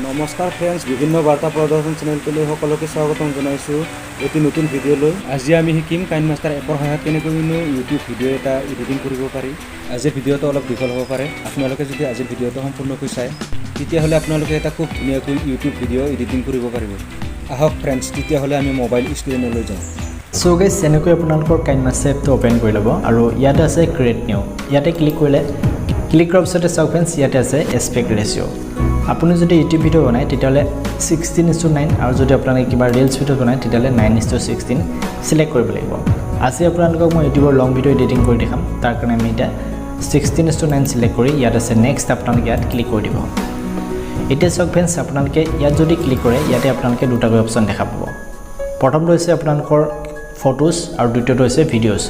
নমস্কাৰ ফ্ৰেণ্ডছ, বিভিন্ন বাৰ্তা প্ৰদৰ্শন চেনেলটোলৈ সকলোকে স্বাগতম জনাইছোঁ এটি নতুন ভিডিঅ'লৈ। আজি আমি শিকিম কাইনমাষ্টাৰ এপৰ সহায়ত কেনেকৈনো ইউটিউব ভিডিঅ' এটা এডিটিং কৰিব পাৰি। আজিৰ ভিডিঅ'টো অলপ দীঘল হ'ব পাৰে। আপোনালোকে যদি আজিৰ ভিডিঅ'টো সম্পূৰ্ণকৈ চায় তেতিয়াহ'লে আপোনালোকে এটা খুব ধুনীয়াকৈ ইউটিউব ভিডিঅ' এডিটিং কৰিব পাৰিব। আহক ফ্ৰেণ্ডছ, তেতিয়াহ'লে আমি মোবাইল স্ক্ৰীনলৈ যাওঁ। সো গাইজ এনেকৈ আপোনালোকৰ কাইনমাষ্টাৰ এপটো ওপেন কৰি ল'ব আৰু ইয়াতে আছে ক্ৰিয়েট নিউ। ইয়াতে ক্লিক কৰিলে ক্লিক কৰাৰ পিছতে চাওক ফ্ৰেণ্ডছ, ইয়াতে আছে এছপেক্ট ৰেচিঅ'। আপুনি যদি ইউটিউব ভিডিঅ' বনায় তেতিয়াহ'লে 16:9 আৰু যদি আপোনালোকে কিবা ৰিলছ ভিডিঅ' বনায় তেতিয়াহ'লে 9:16 চিলেক্ট কৰিব লাগিব। আজি আপোনালোকক মই ইউটিউবৰ লং ভিডিঅ' এডিটিং কৰি দেখাম। তাৰ কাৰণে আমি এতিয়া 16:9 চিলেক্ট কৰি ইয়াত আছে নেক্সট, আপোনালোকে ইয়াত ক্লিক কৰি দিব। এতিয়া চাওক ফ্ৰেণ্ডছ, আপোনালোকে ইয়াত যদি ক্লিক কৰে ইয়াতে আপোনালোকে দুটাকৈ অপশ্যন দেখা পাব। প্ৰথমটো হৈছে আপোনালোকৰ ফটোজ আৰু দ্বিতীয়টো হৈছে ভিডিঅ'জ।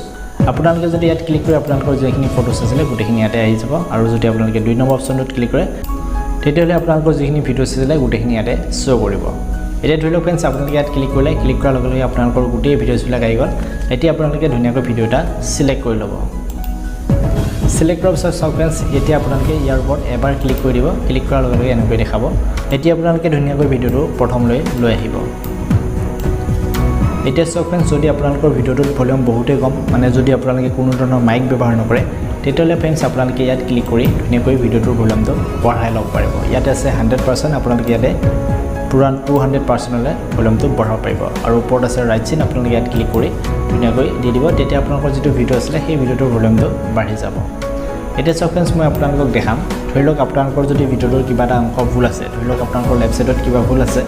আপোনালোকে যদি ইয়াত ক্লিক কৰে আপোনালোকৰ যিখিনি ফটোজ আছিলে গোটেইখিনি ইয়াতে আহি যাব, আৰু যদি আপোনালোকে 2 নম্বৰ অপশ্যনটোত ক্লিক কৰে তেতিয়াহ'লে আপোনালোকৰ যিখিনি ভিডিঅ'জ আছিলে গোটেইখিনি ইয়াতে শ্ব' কৰিব। এতিয়া ধৰি লওক ফ্ৰেণ্ডছ, আপোনালোকে ইয়াত ক্লিক কৰিলে, ক্লিক কৰাৰ লগে লগে আপোনালোকৰ গোটেই ভিডিঅ'জবিলাক আহি গ'ল। এতিয়া আপোনালোকে ধুনীয়াকৈ ভিডিঅ' এটা চিলেক্ট কৰি ল'ব। চিলেক্ট কৰাৰ পিছত চাওক ফ্ৰেণ্ডছ, এতিয়া আপোনালোকে ইয়াৰ ওপৰত এবাৰ ক্লিক কৰি দিব। ক্লিক কৰাৰ লগে লগে এনেকৈ দেখাব। এতিয়া আপোনালোকে ধুনীয়াকৈ ভিডিঅ'টো প্ৰথমলৈ লৈ আহিব। এতিয়া চাওক ফ্ৰেণ্ডছ, যদি আপোনালোকৰ ভিডিঅ'টোত ভলিউম বহুতেই কম, মানে যদি আপোনালোকে কোনো ধৰণৰ মাইক ব্যৱহাৰ নকৰে, তেতিয়াহ'লে ফ্ৰেণ্ডছ আপোনালোকে ইয়াত ক্লিক কৰি ধুনীয়াকৈ ভিডিঅ'টোৰ ভলিউমটো বঢ়াই ল'ব পাৰিব। ইয়াতে আছে 100%, আপোনালোকে ইয়াতে পূৰা 200%লৈ ভলিউমটো বঢ়াব পাৰিব। আৰু ওপৰত আছে ৰাইট চিন, আপোনালোকে ইয়াত ক্লিক কৰি ধুনীয়াকৈ দি দিব। তেতিয়া আপোনালোকৰ যিটো ভিডিঅ' আছিলে সেই ভিডিঅ'টোৰ ভলিউমটো বাঢ়ি যাব। এতিয়া চাওক ফ্ৰেণ্ডছ, মই আপোনালোকক দেখাম। ধৰি লওক আপোনালোকৰ যদি ভিডিঅ'টোৰ কিবা এটা অংশ ভুল আছে, ধৰি লওক আপোনালোকৰ লেফ্ট ছাইডত কিবা ভুল আছে,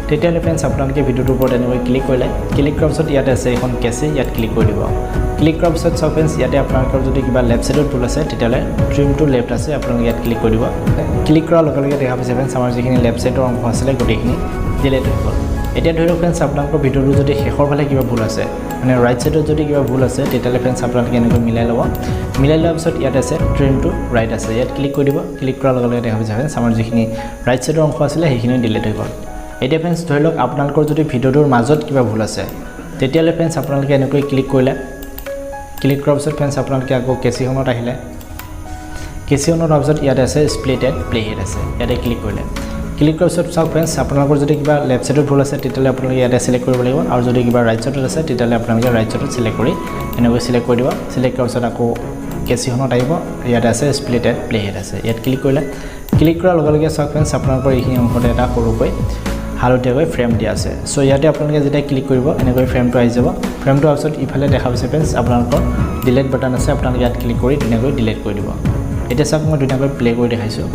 তেতিয়াহ'লে ফ্ৰেণ্ডছ আপোনালোকে ভিডিঅ'টোৰ ওপৰত এনেকৈ ক্লিক কৰিলে, ক্লিক কৰাৰ পিছত ইয়াতে আছে এখন কেঁচি, ইয়াত ক্লিক কৰি দিব। ক্লিক কৰাৰ পিছত চাওক ফ্ৰেণ্ডছ, ইয়াতে আপোনালোকৰ যদি কিবা লেফ্ট ছাইডত ভুল আছে তেতিয়াহ'লে ট্ৰিম টু লেফ্ট আছে, আপোনালোকে ইয়াত ক্লিক কৰি দিব। ক্লিক কৰাৰ লগে লগে দেখা পাইছে ফ্ৰেণ্ডছ, আমাৰ যিখিনি লেফ্ট ছাইডৰ অংশ আছিলে গোটেইখিনি ডিলিট হৈ গ'ল। এতিয়া ধৰি লওক ফ্ৰেণ্ডছ, আপোনালোকৰ ভিডিঅ'টো যদি শেষৰ ফালে কিবা ভুল আছে, মানে ৰাইট ছাইডত যদি কিবা ভুল আছে, তেতিয়াহ'লে ফ্ৰেণ্ডছ আপোনালোকে এনেকৈ মিলাই ল'ব। মিলাই লোৱাৰ পিছত ইয়াত আছে ট্ৰিম টু ৰাইট আছে, ইয়াত ক্লিক কৰি দিব। ক্লিক কৰাৰ লগে লগে দেখা পাইছে ফ্ৰেণ্ডছ, আমাৰ যিখিনি ৰাইট ছাইডৰ অংশ আছিলে সেইখিনি ডিলিট হৈ গ'ল। এতিয়া ফ্ৰেণ্ডছ ধৰি লওক আপোনালোকৰ যদি ভিডিঅ'টোৰ মাজত কিবা ভুল আছে, তেতিয়াহ'লে ফ্ৰেণ্ডছ আপোনালোকে এনেকৈ ক্লিক কৰিলে। ক্লিক কৰাৰ পিছত ফ্ৰেণ্ডছ আপোনালোকে আকৌ কেঁচিখনত আহিলে। কেঁচিখনত হোৱাৰ পিছত ইয়াতে আছে স্প্লিটেড প্লেহেড আছে, ইয়াতে ক্লিক কৰিলে। ক্লিক কৰাৰ পিছত চাওক ফ্ৰেণ্ডছ, আপোনালোকৰ যদি কিবা লেফ্ট ছাইডত ভুল আছে তেতিয়াহ'লে আপোনালোকে ইয়াতে চিলেক্ট কৰিব লাগিব, আৰু যদি কিবা ৰাইট ছাইডত আছে তেতিয়াহ'লে আপোনালোকে ৰাইট ছাইডত চিলেক্ট কৰি এনেকৈ চিলেক্ট কৰি দিব। চিলেক্ট কৰাৰ পিছত আকৌ কেঁচিখনত আহিব, ইয়াতে আছে স্প্লিটেড প্লেহেড আছে, ইয়াত ক্লিক কৰিলে। ক্লিক কৰাৰ লগে লগে চাওক ফ্ৰেণ্ডছ, আপোনালোকৰ এইখিনি অংশতে এটা সৰুকৈ হালধীয়াকৈ ফ্ৰেম দিয়া আছে। চ' ইয়াতে আপোনালোকে যেতিয়া ক্লিক কৰিব এনেকৈ ফ্ৰেমটো আহি যাব। ফ্ৰেমটো অহাৰ পিছত ইফালে দেখা পাইছে ফ্ৰেণ্ডছ, আপোনালোকৰ ডিলিট বাটন আছে, আপোনালোকে ইয়াত ক্লিক কৰি ধুনীয়াকৈ ডিলিট কৰি দিব। এতিয়া চাওক মই ধুনীয়াকৈ প্লে কৰি দেখাইছোঁ।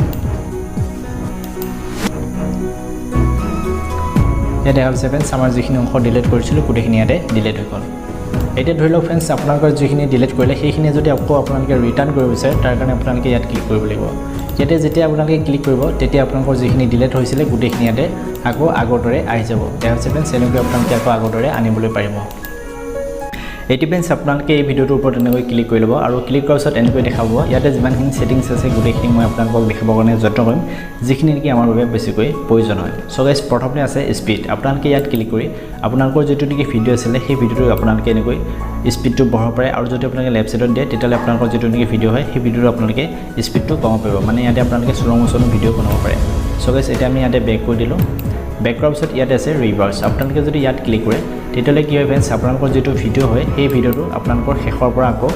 ইয়াত দেখা পাইছে ফ্ৰেণ্ডছ, আমাৰ যিখিনি অংশ ডিলিট কৰিছিলোঁ গোটেইখিনি ইয়াতে ডিলিট হৈ গ'ল। এতিয়া ধৰি লওক ফ্ৰেণ্ডছ, আপোনালোকৰ যিখিনি ডিলিট কৰিলে সেইখিনি যদি আকৌ আপোনালোকে ৰিটাৰ্ণ কৰিব বিচাৰে, তাৰ কাৰণে আপোনালোকে ইয়াত ক্লিক কৰিব লাগিব। ইয়াতে যেতিয়া আপোনালোকে ক্লিক কৰিব তেতিয়া আপোনালোকৰ যিখিনি ডিলিট হৈছিলে গোটেইখিনি ইয়াতে আকৌ আগৰ দৰে আহি যাব। দেখা পাইছে ফ্ৰেণ্ডছ, এনেকৈ আপোনালোকে আকৌ আগৰ দৰে আনিবলৈ পাৰিব। এতিয়া ফ্ৰেণ্ডছ আপোনালোকে এই ভিডিঅ'টোৰ ওপৰত এনেকৈ ক্লিক কৰি ল'ব, আৰু ক্লিক কৰাৰ পিছত এনেকৈ দেখাব ইয়াতে যিমানখিনি ছেটিংছ আছে গোটেইখিনি মই আপোনালোকক দেখাবৰ কাৰণে যত্ন কৰিম, যিখিনি নেকি আমাৰ বাবে বেছিকৈ প্ৰয়োজন হয়। চ' গাইজ প্ৰথমতে আছে স্পীড। আপোনালোকে ইয়াত ক্লিক কৰি আপোনালোকৰ যিটো নেকি ভিডিঅ' আছিলে সেই ভিডিঅ'টো আপোনালোকে এনেকৈ স্পীডটো বঢ়াব পাৰে, আৰু যদি আপোনালোকে লেফ্ট ছাইডত দিয়ে তেতিয়াহ'লে আপোনালোকৰ যিটো নেকি ভিডিঅ' হয় সেই ভিডিঅ'টো আপোনালোকে স্পীডটো কমাব পাৰিব, মানে ইয়াতে আপোনালোকে শ্ল' মোশ্যনো ভিডিঅ' বনাব পাৰে। চ' গাইজ এতিয়া আমি ইয়াতে বেক কৰি দিলোঁ। বেক কৰাৰ পিছত ইয়াতে আছে ৰিভাৰ্ছ। আপোনালোকে যদি ইয়াত ক্লিক কৰে তেতিয়াহ'লে কি হয় ফ্ৰেণ্ডছ, আপোনালোকৰ যিটো ভিডিঅ' হয় সেই ভিডিঅ'টো আপোনালোকৰ শেষৰ পৰা আকৌ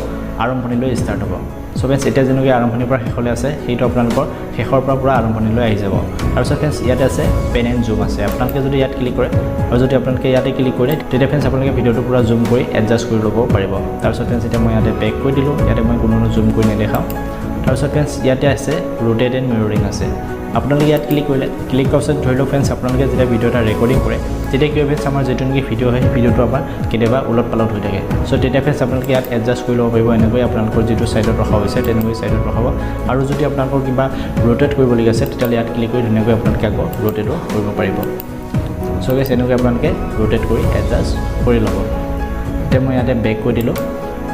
আৰম্ভণিলৈ ষ্টাৰ্ট হ'ব। চ' ফ্ৰেণ্ডছ এতিয়া যেনেকৈ আৰম্ভণিৰ পৰা শেষলৈ আছে, সেইটো আপোনালোকৰ শেষৰ পৰা পূৰা আৰম্ভণিলৈ আহি যাব। তাৰপিছত ফ্ৰেণ্ডছ ইয়াতে আছে পেন এণ্ড জুম আছে। আপোনালোকে যদি ইয়াত ক্লিক কৰে আৰু যদি আপোনালোকে ইয়াতে ক্লিক কৰে তেতিয়া ফ্ৰেণ্ডছ আপোনালোকে ভিডিঅ'টো পূৰা জুম কৰি এডজাষ্ট কৰি ল'ব পাৰিব। তাৰপিছত ফ্ৰেণ্ডছ এতিয়া মই ইয়াতে বেক কৰি দিলোঁ, ইয়াতে মই কোনো জুম কৰি নেদেখাওঁ। তাৰপিছত ফ্ৰেণ্ডছ ইয়াতে আছে ৰোটেট এণ্ড মিৰৰিং আছে। আপোনালোকে ইয়াত ক্লিক কৰিলে, ক্লিক কৰাৰ পিছত ধৰি লওক ফ্ৰেণ্ডছ আপোনালোকে যেতিয়া ভিডিঅ' এটা ৰেকৰ্ডিং কৰে তেতিয়া কি হয় ফ্ৰেণ্ডছ, আমাৰ যিটো নেকি ভিডিঅ' হয় সেই ভিডিঅ'টো আমাৰ কেতিয়াবা ওলট পালট হৈ থাকে। চ' তেতিয়া ফ্ৰেণ্ডছ আপোনালোকে ইয়াত এডজাষ্ট কৰি ল'ব পাৰিব, এনেকৈ আপোনালোকৰ যিটো ছাইডত ৰখা হৈছে তেনেকৈ ছাইডত ৰখাব। আৰু যদি আপোনালোকৰ কিবা ৰোটেট কৰিবলগীয়া আছে তেতিয়াহ'লে ইয়াত ক্লিক কৰি ধুনীয়াকৈ আপোনালোকে আকৌ ৰোটেটো কৰিব পাৰিব। চ' গাইছ এনেকৈ আপোনালোকে ৰোটেট কৰি এডজাষ্ট কৰি ল'ব। এতিয়া মই ইয়াতে বেক কৰি দিলোঁ।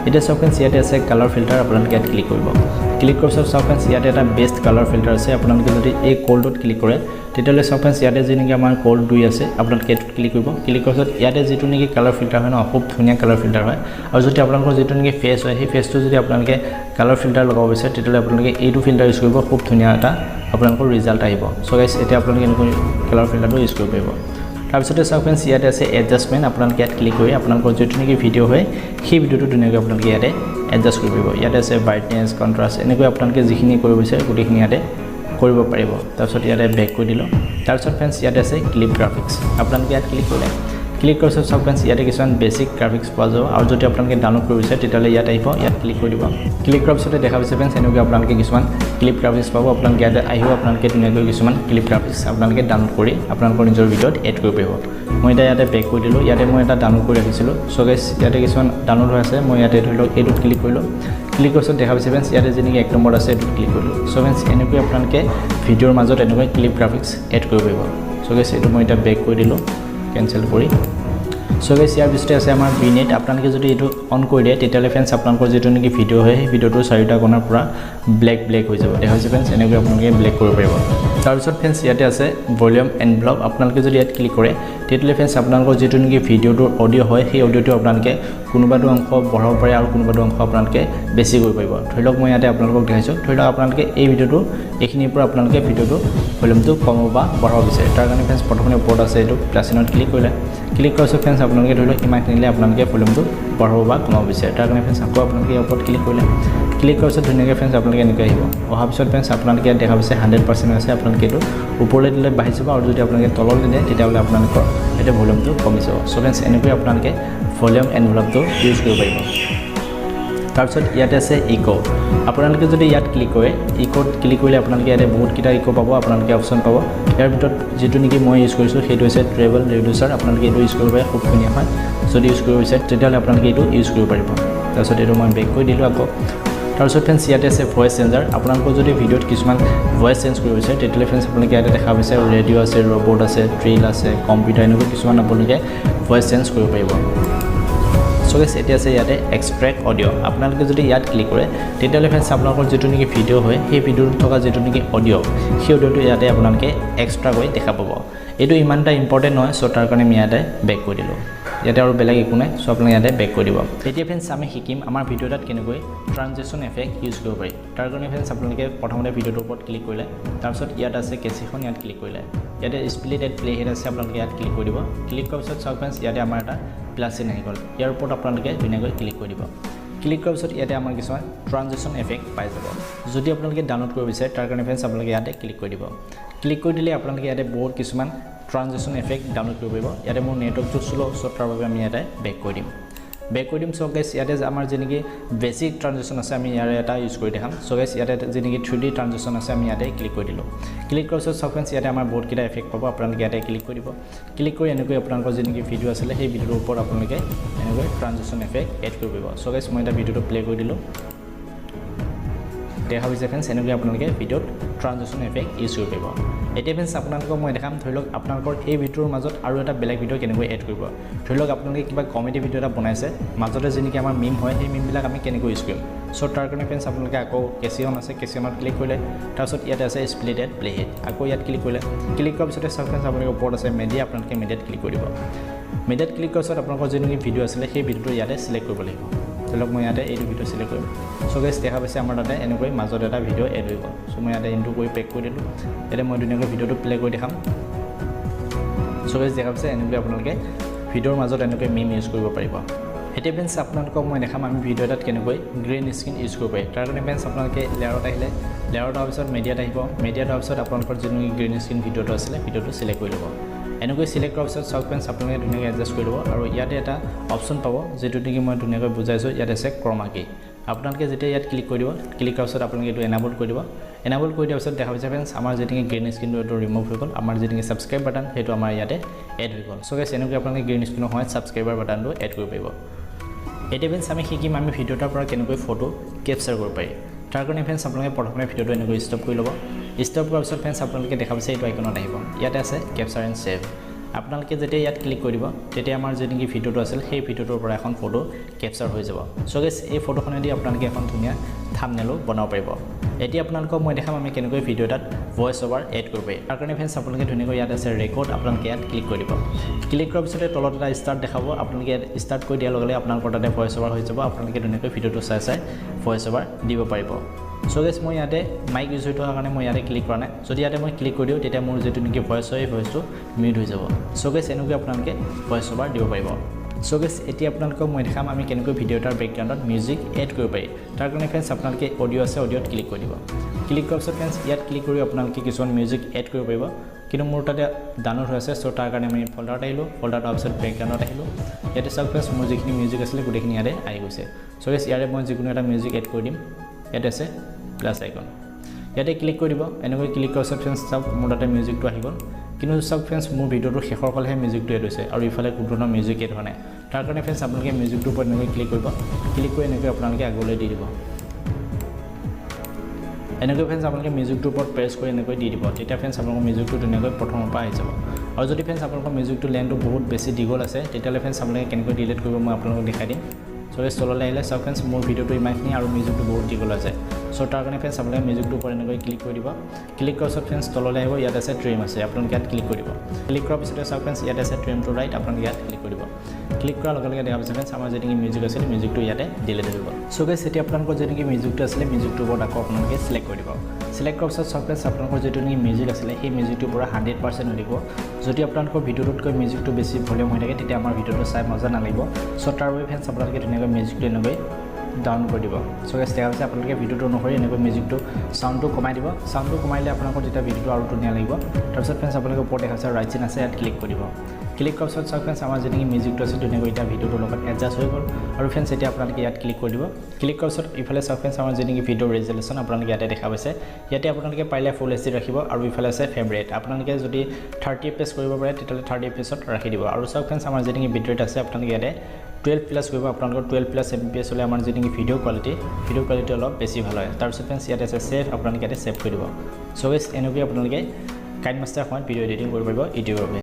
এতিয়া চাওক ফ্ৰেণ্ডছ ইয়াতে আছে কালাৰ ফিল্টাৰ, আপোনালোকে ইয়াত ক্লিক কৰিব। ক্লিক কৰাৰ পিছত চাওক ফ্ৰেণ্ডছ ইয়াতে এটা বেষ্ট কালাৰ ফিল্টাৰ আছে। আপোনালোকে যদি এই কলটোত ক্লিক কৰে তেতিয়াহ'লে চাওক ফ্ৰেণ্ডছ ইয়াতে যি নেকি আমাৰ কোড 2 আছে আপোনালোকে এইটোত ক্লিক কৰিব ক্লিক কৰাৰ পিছত ইয়াতে যিটো নেকি কালাৰ ফিল্টাৰ হয় ন খুব ধুনীয়া কালাৰ ফিল্টাৰ হয় আৰু যদি আপোনালোকৰ যিটো নেকি ফেচ হয় সেই ফেচটো যদি আপোনালোকে কালাৰ ফিল্টাৰ লগাব বিচাৰে তেতিয়াহ'লে আপোনালোকে এইটো ফিল্টাৰ ইউজ কৰিব খুব ধুনীয়া এটা আপোনালোকৰ ৰিজাল্ট আহিব সো গাইছ এতিয়া আপোনালোকে এনেকৈ কালাৰ ফিল্টাৰটো ইউজ কৰিব পাৰিব তাৰপিছতে চাওক ফ্ৰেণ্ডছ ইয়াতে আছে এডজাষ্টমেণ্ট আপোনালোকে ইয়াত ক্লিক কৰি আপোনালোকৰ যিটো নেকি ভিডিঅ' হয় সেই ভিডিঅ'টো ধুনীয়াকৈ আপোনালোকে ইয়াতে এডজাষ্ট কৰিব পাৰিব ইয়াতে আছে ব্ৰাইটনেছ কণ্ট্ৰাষ্ট এনেকৈ আপোনালোকে যিখিনি কৰিব বিচাৰে গোটেইখিনি ইয়াতে কৰিব পাৰিব তাৰপিছত ইয়াতে বেক কৰি দিলোঁ তাৰপিছত ফ্ৰেণ্ডছ ইয়াতে আছে ক্লিপ গ্ৰাফিক্স আপোনালোকে ইয়াত ক্লিক কৰিলে ক্লিক কৰাৰ পিছত চাওক ফ্ৰেণ্ডছ ইয়াতে কিছুমান বেছিক গ্ৰাফিক্স পোৱা যাব আৰু যদি আপোনালোকে ডাউনলোড কৰিব বিচাৰে তেতিয়াহ'লে ইয়াত আহিব ইয়াত ক্লিক কৰি দিব ক্লিক কৰাৰ পিছতে দেখা পাইছে ফ্ৰেণ্ডছ এনেকৈ আপোনালোকে কিছুমান ক্লিপ গ্ৰাফিক্স পাব আপোনালোকে ইয়াতে আহিব আপোনালোকে ধুনীয়াকৈ কিছুমান ক্লিপ গ্ৰাফিক্স আপোনালোকে ডাউনলোড কৰি আপোনালোকৰ নিজৰ ভিডিঅ'ত এড কৰিব পাৰিব মই এতিয়া ইয়াতে বেক কৰি দিলোঁ ইয়াতে মই এটা ডাউনলোড কৰি ৰাখিছিলোঁ চ' গাইছ ইয়াতে কিছুমান ডাউনলোড হৈ আছে মই ইয়াতে ধৰি লওক এইটোত ক্লিক কৰিলোঁ ক্লিক কৰাৰ পিছত দেখা পাইছে ফ্ৰেণ্ডছ ইয়াতে যেনেকৈ 1 নম্বৰ আছে এইটোত ক্লিক কৰিলোঁ চ' ফ্ৰেণ্ডছ এনেকৈ আপোনালোকে ভিডিঅ'ৰ মাজত এনেকৈ ক্লিপ গ্ৰাফিক্স এড কৰিব পাৰিব চ' গাইছ এইটো মই এতিয়া বেক কৰি দিলোঁ কেনচেল কৰি চ' গাইছ ইয়াৰ পিছতে আছে আমাৰ ভিনেট আপোনালোকে যদি এইটো অন কৰি দিয়ে তেতিয়াহ'লে ফ্ৰেণ্ডছ আপোনালোকৰ যিটো নেকি ভিডিঅ' হয় সেই ভিডিঅ'টোৰ চাৰিটা কোণৰ পৰা ব্লেক হৈ যাব দেখা পাইছে ফ্ৰেণ্ডছ এনেকৈ আপোনালোকে ব্লেক কৰিব পাৰিব তাৰপিছত ফ্ৰেণ্ডছ ইয়াতে আছে ভলিউম এণ্ড ব্লক আপোনালোকে যদি ইয়াত ক্লিক কৰে তেতিয়াহ'লে ফ্ৰেণ্ডছ আপোনালোকৰ যিটো নেকি ভিডিঅ'টোৰ অডিঅ' হয় সেই অডিঅ'টো আপোনালোকে কোনোবাটো অংশ বঢ়াব পাৰে আৰু কোনোবাটো অংশ আপোনালোকে বেছি কৰিব পাৰিব ধৰি লওক মই ইয়াতে আপোনালোকক দেখাইছোঁ ধৰি লওক আপোনালোকে এই ভিডিঅ'টো এইখিনিৰ পৰা আপোনালোকে ভিডিঅ'টো ভলিউমটো কমাব বা বঢ়াব বিচাৰে তাৰ কাৰণে ফ্ৰেণ্ডছ প্ৰথমে ওপৰত আছে এইটো প্লাছ চিনত ক্লিক কৰিলে ক্লিক কৰাৰ পিছত ফ্ৰেণ্ডছ আপোনালোকে ধৰি লওক ইমানখিনিলে আপোনালোকে ভলিউমটো বঢ়াব বা কমাব বিচাৰে তাৰ কাৰণে ফ্ৰেণ্ডছ আকৌ আপোনালোকে ইয়াৰ ওপৰত ক্লিক কৰিলে ক্লিক কৰাৰ পিছত ধুনীয়াকৈ ফ্ৰেণ্ডছ আপোনালোকে এনেকৈ আহিব অহাৰ পিছত ফ্ৰেণ্ডছ আপোনালোকে ইয়াত দেখা পাইছে 100% আছে আপোনালোকে এইটো ওপৰলৈ দিলে বাঢ়ি যাব আৰু যদি আপোনালোকে তললৈ দিয়ে তেতিয়াহ'লে আপোনালোকৰ এতিয়া ভলিউমটো কমি যাব চ' ফ্ৰেণ্ডছ এনেকৈ আপোনালোকে ভলিউম এণ্ড ভলিউমটো ইউজ কৰিব পাৰিব তাৰপিছত ইয়াতে আছে ইক' আপোনালোকে যদি ইয়াত ক্লিক কৰে ইক'ত ক্লিক কৰিলে আপোনালোকে ইয়াতে বহুতকেইটা ইক' পাব আপোনালোকে অপশ্যন পাব ইয়াৰ ভিতৰত যিটো নেকি মই ইউজ কৰিছোঁ সেইটো হৈছে ট্ৰেভেল ৰিডিউচাৰ আপোনালোকে এইটো ইউজ কৰিব পাৰে খুব ধুনীয়া হয় যদি ইউজ কৰিব বিচাৰে তেতিয়াহ'লে আপোনালোকে এইটো ইউজ কৰিব পাৰিব তাৰপিছত এইটো মই বেক কৰি দিলোঁ আকৌ তাৰপিছত ফ্ৰেণ্ডছ ইয়াতে আছে ভইচ চেঞ্জাৰ আপোনালোকৰ যদি ভিডিঅ'ত কিছুমান ভইচ চেঞ্জ কৰিব বিচাৰে তেতিয়াহ'লে ফ্ৰেণ্ডছ আপোনালোকে ইয়াতে দেখা পাইছে ৰেডিঅ' আছে ৰবট আছে ট্ৰিল আছে কম্পিউটাৰ এনেকুৱা কিছুমান আপোনালোকে ভইচ চেঞ্জ কৰিব পাৰিব চ' গাইছ এতিয়া আছে ইয়াতে এক্সট্ৰেক্ট অডিঅ' আপোনালোকে যদি ইয়াত ক্লিক কৰে তেতিয়াহ'লে ফ্ৰেণ্ডছ আপোনালোকৰ যিটো নেকি ভিডিঅ' হয় সেই ভিডিঅ'টোত থকা যিটো নেকি অডিঅ' সেই অডিঅ'টো ইয়াতে আপোনালোকে এক্সট্ৰাকৈ দেখা পাব এইটো ইমান এটা ইম্পৰ্টেণ্ট নহয় চ' তাৰ কাৰণে আমি ইয়াতে বেক কৰি দিলোঁ ইয়াতে আৰু বেলেগ একো নাই চ' আপোনালোকে ইয়াতে বেক কৰি দিব এতিয়া ফ্ৰেণ্ডছ আমি শিকিম আমাৰ ভিডিঅ' এটাত কেনেকৈ ট্ৰানজেকশ্যন এফেক্ট ইউজ কৰিব পাৰি তাৰ কাৰণে ফ্ৰেণ্ডছ আপোনালোকে প্ৰথমতে ভিডিঅ'টোৰ ওপৰত ক্লিক কৰিলে তাৰপিছত ইয়াত আছে কেচিখন ইয়াত ক্লিক কৰিলে ইয়াতে স্প্লিট এণ্ড প্লে হেড আছে আপোনালোকে ইয়াত ক্লিক কৰি দিব ক্লিক কৰাৰ পিছত চাওক ফ্ৰেণ্ডছ ইয়াতে আমাৰ এটা প্লাছ চিন আহি গ'ল ইয়াৰ ওপৰত আপোনালোকে ধুনীয়াকৈ ক্লিক কৰি দিব ক্লিক কৰাৰ পিছত ইয়াতে আমাৰ কিছুমান ট্ৰানজেকশ্যন এফেক্ট পাই যাব যদি আপোনালোকে ডাউনলোড কৰিব বিচাৰে তাৰ কাৰণে ফ্ৰেণ্ডছ আপোনালোকে ইয়াতে ক্লিক কৰি দিব ক্লিক কৰি দিলে আপোনালোকে ইয়াতে বহুত কিছুমান ট্ৰানজেকশ্যন এফেক্ট ডাউনলোড কৰিব পাৰিব ইয়াতে মোৰ নেটৱৰ্কটো শ্ল' চ' তাৰ বাবে আমি ইয়াতে বেক কৰি দিম চ' গাইছ ইয়াতে আমাৰ যেনেকৈ বেছিক ট্ৰানজেকশ্যন আছে আমি ইয়াৰে এটা ইউজ কৰি দেখাম চ' গাইছ ইয়াতে যেনেকৈ 3D ট্ৰানজেকশ্যন আছে আমি ইয়াতে ক্লিক কৰি দিলোঁ ক্লিক কৰাৰ পিছত চাওক ফ্ৰেণ্ডছ ইয়াতে আমাৰ বহুতকেইটা এফেক্ট পাব আপোনালোকে ইয়াতে ক্লিক কৰিব ক্লিক কৰি এনেকৈ আপোনালোকৰ যেনেকৈ ভিডিঅ' আছিলে সেই ভিডিঅ'টোৰ ওপৰত আপোনালোকে এনেকৈ ট্ৰানজেকশ্যন এফেক্ট এড কৰিব পাৰিব চ' গাইছ মই এটা ভিডিঅ'টো প্লে কৰি দিলোঁ দেখা পাইছে ফ্ৰেণ্ডছ এনেকৈ আপোনালোকে ভিডিঅ'ত ট্ৰানজেকশ্যন এফেক্ট ইউজ কৰিব পাৰিব এতিয়া ফ্ৰেণ্ডছ আপোনালোকক মই দেখাম ধৰি লওক আপোনালোকৰ এই ভিডিঅ'ৰ মাজত আৰু এটা বেলেগ ভিডিঅ' কেনেকৈ এড কৰিব ধৰি লওক আপোনালোকে কিবা কমেডি ভিডিঅ' এটা বনাইছে মাজতে যেনেকৈ আমাৰ মিম হয় সেই মিমবিলাক আমি কেনেকৈ ইউজ কৰিম চ' তাৰ কাৰণে ফ্ৰেণ্ডছ আপোনালোকে আকৌ কেচিয়ন আছে কেচিয়নত ক্লিক কৰিলে তাৰপিছত ইয়াতে আছে স্প্লিট এড প্লে হেড আকৌ ইয়াত ক্লিক কৰিলে ক্লিক কৰাৰ পিছতে চাওক ফ্ৰেণ্ডছ আপোনালোকৰ ওপৰত আছে মিডিয়া আপোনালোকে মিডিয়াত ক্লিক কৰি দিব মিডিয়াত ক্লিক কৰাৰ পিছত আপোনালোকৰ যেনেকৈ ভিডিঅ' আছিলে সেই ভিডিঅ'টো ইয়াতে চিলেক্ট কৰিব লাগিব ধৰি লওক মই ইয়াতে এইটো ভিডিঅ' চিলেক্ট কৰিম চ' গাইছ দেখা পাইছে আমাৰ তাতে এনেকৈ মাজত এটা ভিডিঅ' এড হৈ গ'ল চ' মই ইয়াতে ইনটো কৰি পেক কৰি দিলোঁ ইয়াতে মই ধুনীয়াকৈ ভিডিঅ'টো প্লে কৰি দেখাম চ' গাইছ দেখা পাইছে এনেকৈ আপোনালোকে ভিডিঅ'ৰ মাজত এনেকৈ মিম ইউজ কৰিব পাৰিব এতিয়া ফ্ৰেণ্ডছ আপোনালোকক মই দেখাম আমি ভিডিঅ' এটাত কেনেকৈ গ্ৰীণ স্ক্ৰীণ ইউজ কৰিব পাৰি তাৰ কাৰণে ফ্ৰেণ্ডছ আপোনালোকে লেয়াৰত আহিলে লেয়াৰত অহাৰ পিছত মিডিয়াত আহিব মিডিয়াত অহাৰ পিছত আপোনালোকৰ যিটো গ্ৰীণ স্ক্ৰীণ ভিডিঅ'টো আছিলে ভিডিঅ'টো চিলেক্ট কৰি ল'ব এনেকৈ চিলেক্ট কৰাৰ পিছত চাওক ফ্ৰেণ্ডছ আপোনালোকে ধুনীয়াকৈ এডজাষ্ট কৰি ল'ব আৰু ইয়াতে এটা অপশ্যন পাব যিটো নেকি মই ধুনীয়াকৈ বুজাইছোঁ ইয়াত আছে ক্ৰমা কি আপোনালোকে যেতিয়া ইয়াত ক্লিক কৰি দিব ক্লিক কৰাৰ পিছত আপোনালোকে এইটো এনাবল কৰি দিব এনাবল কৰি দিয়াৰ পিছত দেখা পাইছে ফ্ৰেণ্ডছ আমাৰ যেনেকৈ গ্ৰীণ স্ক্ৰীণটো এইটো ৰিমুভ হৈ গ'ল আমাৰ যেনেকৈ ছাবস্ক্ৰাইব বাটন সেইটো আমাৰ ইয়াতে এড হৈ গ'ল চ' গাইছ এনেকৈ আপোনালোকে গ্ৰীণ স্ক্ৰীণৰ সময়ত ছাবস্ক্ৰাইবাৰ বাটনটো এড কৰিব পাৰিব এতিয়া ফ্ৰেণ্ডছ আমি শিকিম আমি ভিডিঅ'টাৰ পৰা কেনেকৈ ফটো কেপচাৰ কৰিব পাৰি তাৰ কাৰণে ফ্ৰেণ্ডছ আপোনালোকে প্ৰথমে ভিডিঅ'টো এনেকৈ ষ্টপ কৰি ল'ব ষ্টপ কৰাৰ পিছত ফ্ৰেণ্ডছ আপোনালোকে দেখা পাইছে এইটো আইকনত আহিব ইয়াতে আছে কেপচাৰ এণ্ড ছেভ আপোনালোকে যেতিয়া ইয়াত ক্লিক কৰি দিব তেতিয়া আমাৰ যেনেকৈ ভিডিঅ'টো আছিল সেই ভিডিঅ'টোৰ পৰা এখন ফটো কেপচাৰ হৈ যাব চ' গাইছ এই ফটোখনেদি আপোনালোকে এখন ধুনীয়া থাম্বনেলো বনাব পাৰিব এতিয়া আপোনালোকক মই দেখাম আমি কেনেকৈ ভিডিও এটাত ভয়েস ওভাৰ এড কৰিব পাৰি তাৰ কাৰণে ফ্ৰেণ্ডছ আপোনালোকে ধুনীয়াকৈ ইয়াত আছে ৰেকৰ্ড আপোনালোকে ইয়াত ক্লিক কৰি দিব ক্লিক কৰাৰ পিছতে তলত এটা ষ্টাৰ্ট দেখাব আপোনালোকে ইয়াত ষ্টাৰ্ট কৰি দিয়াৰ লগে লগে আপোনালোকৰ তাতে ভয়েস ওভাৰ হৈ যাব আপোনালোকে ধুনীয়াকৈ ভিডিওটো চাই ভয়েস ওভাৰ দিব পাৰিব সো গাইস মই ইয়াতে মাইক ইউজ হৈ থকাৰ কাৰণে মই ইয়াতে ক্লিক কৰা নাই যদি ইয়াতে মই ক্লিক কৰি দিওঁ তেতিয়া মোৰ যেটো নেকি ভয়েস হয় ভয়েসটো মিউট হৈ যাব সো গাইস এনেকৈ আপোনালোকে ভয়েস ওভাৰ দিব পাৰিব সো গাইস এতিয়া আপোনালোকক মই দেখাম আমি কেনেকৈ ভিডিও এটাৰ বেকগ্ৰাউণ্ডত মিউজিক এড কৰিব পাৰি তাৰ কাৰণে ফ্ৰেণ্ডছ আপোনালোকে অডিও আছে অডিওত ক্লিক কৰি দিব ক্লিক কৰাৰ পিছত ফ্ৰেণ্ডছ ইয়াত ক্লিক কৰি আপোনালোকে কিছুমান মিউজিক এড কৰিব পাৰিব কিন্তু মোৰ তাতে ডাউনলোড হৈ আছে সো তাৰ কাৰণে আমি ফল্ডাৰত আহিলোঁ ফল্ডাৰত অহাৰ পিছত বেকগ্ৰাউণ্ডত আহিলোঁ ইয়াতে চাওক ফ্ৰেণ্ডছ মোৰ যিখিনি মিউজিক আছিলে গোটেইখিনি ইয়াতে আহি গৈছে সো গাইস ইয়াৰে মই যিকোনো এটা মিউজিক এড কৰি দিম ইয়াতে আছে প্লাছ আইকন ইয়াতে ক্লিক কৰি দিব এনেকৈ ক্লিক কৰাৰ পিছত ফ্ৰেণ্ডছ চাওক মোৰ তাতে মিউজিকটো আহি গ'ল কিন্তু চাওক ফ্ৰেণ্ডছ মোৰ ভিডিওটোৰ শেষৰ ফালেহে মিউজিকটো এড হৈছে আৰু ইফালে কোনো ধৰণৰ মিউজিক এড হোৱা নাই তাৰ কাৰণে ফ্ৰেণ্ডছ আপোনালোকে মিউজিকটোৰ ওপৰত এনেকৈ ক্লিক কৰিব ক্লিক কৰি এনেকৈ আপোনালোকে আগলৈ দি দিব এনেকৈ ফ্ৰেণ্ডছ আপোনালোকে মিউজিকটোৰ ওপৰত প্ৰেছ কৰি এনেকৈ দি দিব তেতিয়া ফ্ৰেণ্ডছ আপোনালোকৰ মিউজিকটো ধুনীয়াকৈ প্ৰথমৰ পৰা আহি যাব আৰু যদি ফ্ৰেণ্ডছ আপোনালোকৰ মিউজিকটো লেন্থটো বহুত বেছি দীঘল আছে তেতিয়াহ'লে ফ্ৰেণ্ডছ আপোনালোকে কেনেকৈ ডিলিট কৰিব মই আপোনালোকক দেখাই দিম সো গাইস তললৈ আহিলে চাওক ফ্ৰেণ্ডছ মোৰ ভিডিওটো ইমানখিনি আৰু মিউজিকটো বহুত দীঘল আছে সো তাৰ কাৰণে ফ্ৰেণ্ডছ আপোনালোকে মিউজিকটোৰ ওপৰত এনেকৈ ক্লিক কৰি দিব ক্লিক কৰাৰ পিছত ফ্ৰেণ্ডছ তললৈ আহিব ইয়াত আছে ট্ৰিম আছে আপোনালোকে ইয়াত ক্লিক কৰি দিব ক্লিক কৰাৰ পিছতে চাওক ফ্ৰেণ্ডছ ইয়াত আছে ট্ৰিম টু ৰাইট আপোনালোকে ইয়াত ক্লিক কৰি দিব ক্লিক কৰাৰ লগে লগে দেখা পাইছে ফ্ৰেণ্ডছ আমাৰ যেনেকৈ মিউজিক আছিল মিউজিকটো ইয়াতে ডিলিট হৈ গ'ল সো গাইস এতিয়া আপোনালোকৰ যেনেকৈ মিউজিকটো আছিলে মিউজিকটোৰ ওপৰত আকৌ আপোনালোকে সিলেক্ট কৰি দিব সিলেক্ট কৰাৰ পিছত চাওক ফ্ৰেণ্ডছ আপোনালোকৰ যিটো নেকি মিউজিক আছিলে সেই মিউজিকটোৰ পৰা 100% হৈ দিব যদি আপোনালোকৰ ভিডিওটোতকৈ মিউজিকটো বেছি ভলিউম হৈ থাকে তেতিয়া আমাৰ ভিডিওটো চাই মজা নালাগিব সো তাৰ বাবে ফ্ৰেণ্ডছ আপোনালোকে ধুনীয়াকৈ মিউজিকটো এনেকৈ ডাউন কৰি দিব সো গাইস দেখা পাইছে আপোনালোকে ভিডিওটো অনুসৰি এনেকৈ মিউজিকটো সাউণ্ডটো কমাই দিব সাউণ্ডটো কমাইলে আপোনালোকৰ যেতিয়া ভিডিওটো আৰু ধুনীয়া লাগিব তাৰপিছত ফ্ৰেণ্ডছ আপোনালোকে ওপৰত দেখা পাইছে ৰাইট চিন আছে ইয়াত ক্লিক কৰি দিব ক্লিক কৰাৰ পিছত চাওক ফ্ৰেণ্ডছ আমাৰ যেনেকৈ মিউজিকটো আছে ধুনীয়াকৈ এতিয়া ভিডিওটোৰ লগত এডজাষ্ট হৈ গ'ল আৰু ফ্ৰেণ্ডছ এতিয়া আপোনালোকে ইয়াত ক্লিক কৰি দিব ক্লিক কৰাৰ পিছত ইফালে চাওক ফ্ৰেণ্ডছ আমাৰ যেনেকৈ ভিডিও ৰেজুলেশ্যন আপোনালোকে ইয়াতে দেখা পাইছে ইয়াতে আপোনালোকে পাৰিলে ফুল এইচডি ৰাখিব আৰু ইফালে আছে ফেভৰেট আপোনালোকে যদি 30 এফপিএছ কৰিব পাৰে তেতিয়াহ'লে 30 এফপিএছত ৰাখি দিব আৰু চাওক ফ্ৰেণ্ডছ আমাৰ যেনেকৈ বিটৰেট আছে আপোনালোকে ইয়াতে 12 প্লাছ কৰিব আপোনালোকৰ 12 প্লাছ এমপিএছ হ'লে আমাৰ যেনেকৈ ভিডিও কোৱালিটি অলপ বেছি ভাল হয় তাৰপিছত ফ্ৰেণ্ডছ ইয়াতে আছে সেভ আপোনালোকে ইয়াতে সেভ কৰি দিব সো গাইস এনেকৈ আপোনালোকে কাইনমাষ্টাৰ সময়ত ভিডিও এডিটিং কৰিব পাৰিব ইউটিউবৰ